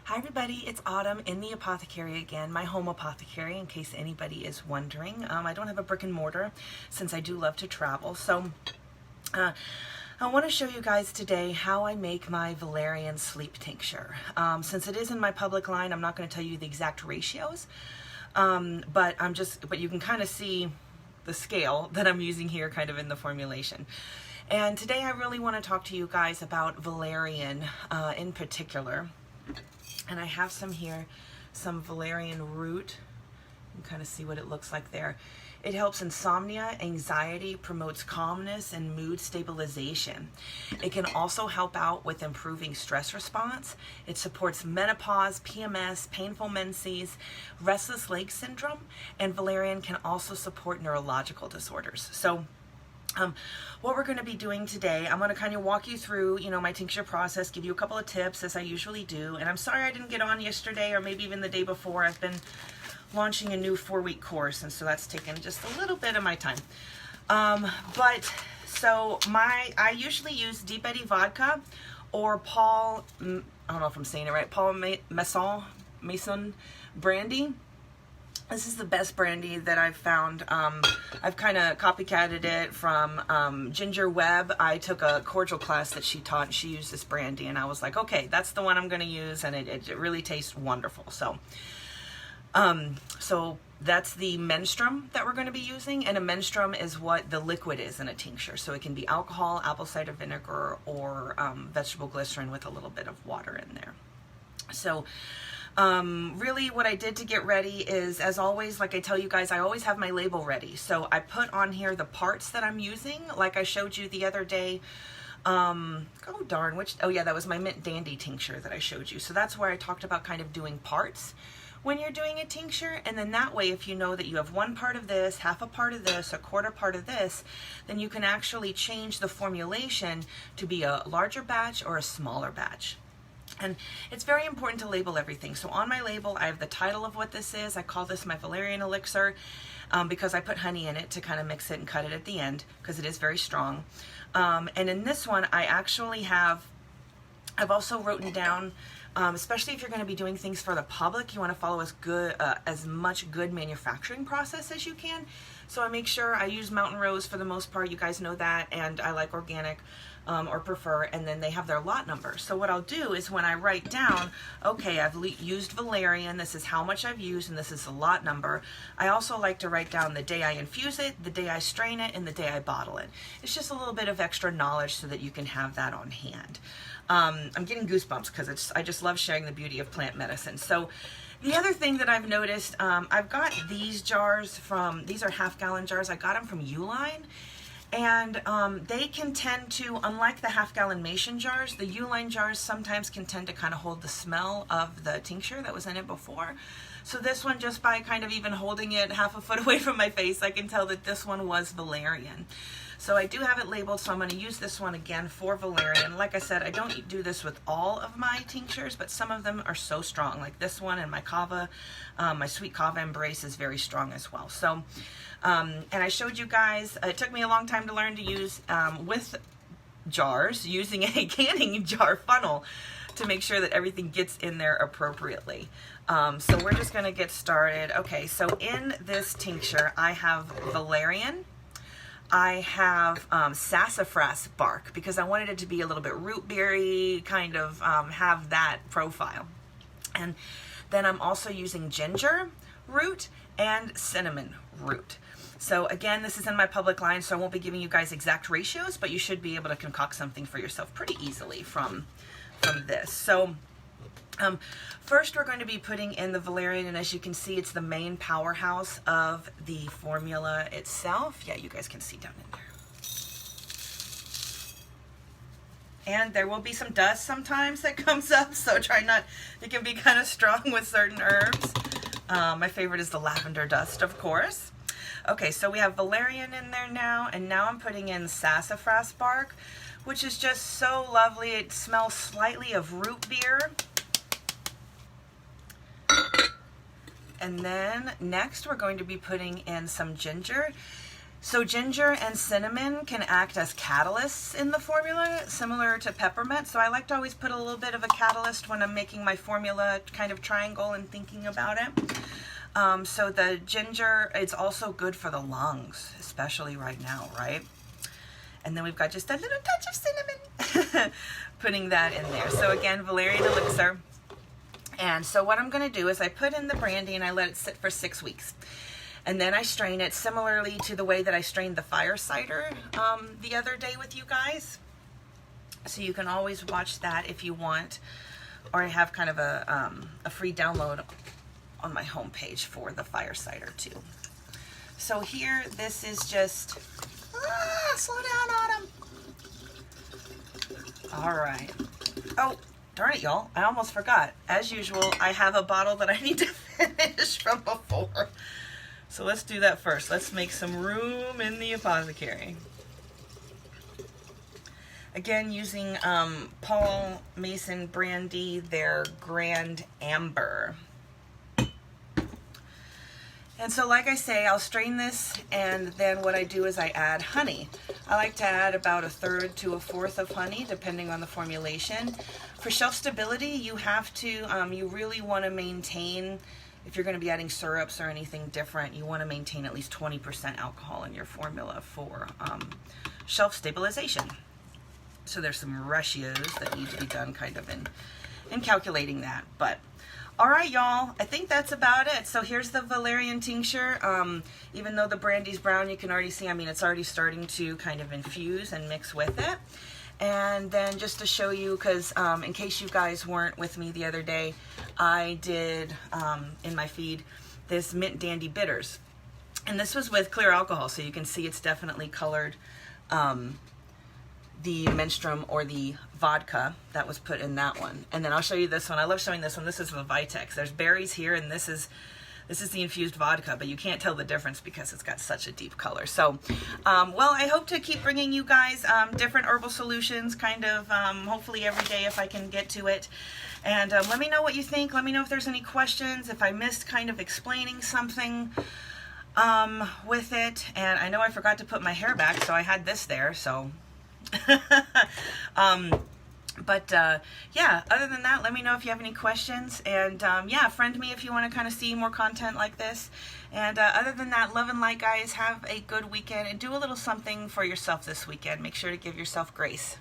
Hi everybody, it's Autumn in the apothecary again, my home apothecary in case anybody is wondering. I don't have a brick and mortar since I do love to travel, so I want to show you guys today how I make my Valerian sleep tincture. Since it is in my public line, I'm not going to tell you the exact ratios, but you can kind of see the scale that I'm using here kind of in the formulation. And today I really want to talk to you guys about valerian in particular. And I have some here, some valerian root. You can kind of see what it looks like there. It helps insomnia, anxiety, promotes calmness, and mood stabilization. It can also help out with improving stress response. It supports menopause, PMS, painful menses, restless leg syndrome, and valerian can also support neurological disorders. So what we're going to be doing today, I'm going to kind of walk you through, my tincture process, give you a couple of tips as I usually do. And I'm sorry I didn't get on yesterday or maybe even the day before. I've been launching a new 4-week course, and so that's taken just a little bit of my time. I usually use Deep Eddy vodka or Paul, I don't know if I'm saying it right, Paul Mason Brandy. This is the best brandy that I've found. I've kind of copycatted it from Ginger Webb. I took a cordial class that she taught, and she used this brandy, and I was like, okay, that's the one I'm going to use, and it really tastes wonderful. So that's the menstruum that we're going to be using, and a menstruum is what the liquid is in a tincture. So it can be alcohol, apple cider vinegar, or vegetable glycerin with a little bit of water in there. So really what I did to get ready is, as always, like I tell you guys, I always have my label ready. So I put on here the parts that I'm using, like I showed you the other day. Oh yeah, that was my Mint Dandy tincture that I showed you. So that's where I talked about kind of doing parts when you're doing a tincture, and then that way, if you know that you have one part of this, half a part of this, a quarter part of this, then you can actually change the formulation to be a larger batch or a smaller batch. And it's very important to label everything. So on my label, I have the title of what this is. I call this my Valerian Elixir because I put honey in it to kind of mix it and cut it at the end because it is very strong. And in this one, I've also written down, especially if you're going to be doing things for the public, you want to follow as much good manufacturing process as you can. So I make sure I use Mountain Rose for the most part. You guys know that, and I like organic. Or prefer, and then they have their lot number. So what I'll do is when I write down, okay, I've used valerian, this is how much I've used, and this is the lot number, I also like to write down the day I infuse it, the day I strain it, and the day I bottle it. It's just a little bit of extra knowledge so that you can have that on hand. I'm getting goosebumps because I just love sharing the beauty of plant medicine. So the other thing that I've noticed, I've got these jars these are half-gallon jars. I got them from Uline. And they can tend to, unlike the half-gallon mason jars, the Uline jars sometimes can tend to kind of hold the smell of the tincture that was in it before. So this one, just by kind of even holding it half a foot away from my face, I can tell that this one was valerian. So I do have it labeled, so I'm going to use this one again for valerian. Like I said, I don't do this with all of my tinctures, but some of them are so strong, like this one, and my kava, my sweet kava embrace is very strong as well. So, and I showed you guys, it took me a long time to learn to use with jars, using a canning jar funnel to make sure that everything gets in there appropriately. So we're just going to get started. Okay, so in this tincture, I have valerian. I have sassafras bark because I wanted it to be a little bit root berry, kind of have that profile. And then I'm also using ginger root and cinnamon root. So again, this is in my public line, so I won't be giving you guys exact ratios, but you should be able to concoct something for yourself pretty easily from this. So first we're going to be putting in the valerian, and as you can see, it's the main powerhouse of the formula itself. Yeah, you guys can see down in there. And there will be some dust sometimes that comes up, so try not, it can be kind of strong with certain herbs. My favorite is the lavender dust, of course. Okay, so we have valerian in there now, and now I'm putting in sassafras bark, which is just so lovely. It smells slightly of root beer. And then next we're going to be putting in some ginger. So ginger and cinnamon can act as catalysts in the formula, similar to peppermint. So I like to always put a little bit of a catalyst when I'm making my formula kind of triangle and thinking about it. So the ginger, it's also good for the lungs, especially right now, right? And then we've got just a little touch of cinnamon, putting that in there. So again, Valerian Elixir. And so what I'm going to do is I put in the brandy and I let it sit for 6 weeks. And then I strain it similarly to the way that I strained the fire cider the other day with you guys. So you can always watch that if you want, or I have kind of a free download on my homepage for the fire cider too. So here, this is just, slow down, Autumn. All right. Oh, darn it, y'all. I almost forgot. As usual, I have a bottle that I need to finish from before. So let's do that first. Let's make some room in the apothecary. Again, using Paul Mason Brandy, their Grand Amber. And so like I say, I'll strain this, and then what I do is I add honey. I like to add about 1/3 to 1/4 of honey, depending on the formulation. For shelf stability, you have to, you really want to maintain, if you're going to be adding syrups or anything different, you want to maintain at least 20% alcohol in your formula for shelf stabilization. So there's some ratios that need to be done kind of in calculating that. But all right, y'all, I think that's about it. So here's the Valerian tincture. Even though the brandy's brown, you can already see, I mean, it's already starting to kind of infuse and mix with it. And then just to show you, because in case you guys weren't with me the other day, I did in my feed this Mint Dandy Bitters. And this was with clear alcohol, so you can see it's definitely colored the menstruum or the vodka that was put in that one. And then I'll show you this one. I love showing this one. This is the Vitex. There's berries here, and this is the infused vodka, but you can't tell the difference because it's got such a deep color. So, well, I hope to keep bringing you guys different herbal solutions, kind of, hopefully every day if I can get to it. And let me know what you think. Let me know if there's any questions, if I missed kind of explaining something with it. And I know I forgot to put my hair back, so I had this there, so... yeah, other than that, let me know if you have any questions, and yeah, friend me if you want to kind of see more content like this. And other than that, love and light, guys. Have a good weekend and do a little something for yourself this weekend. Make sure to give yourself grace.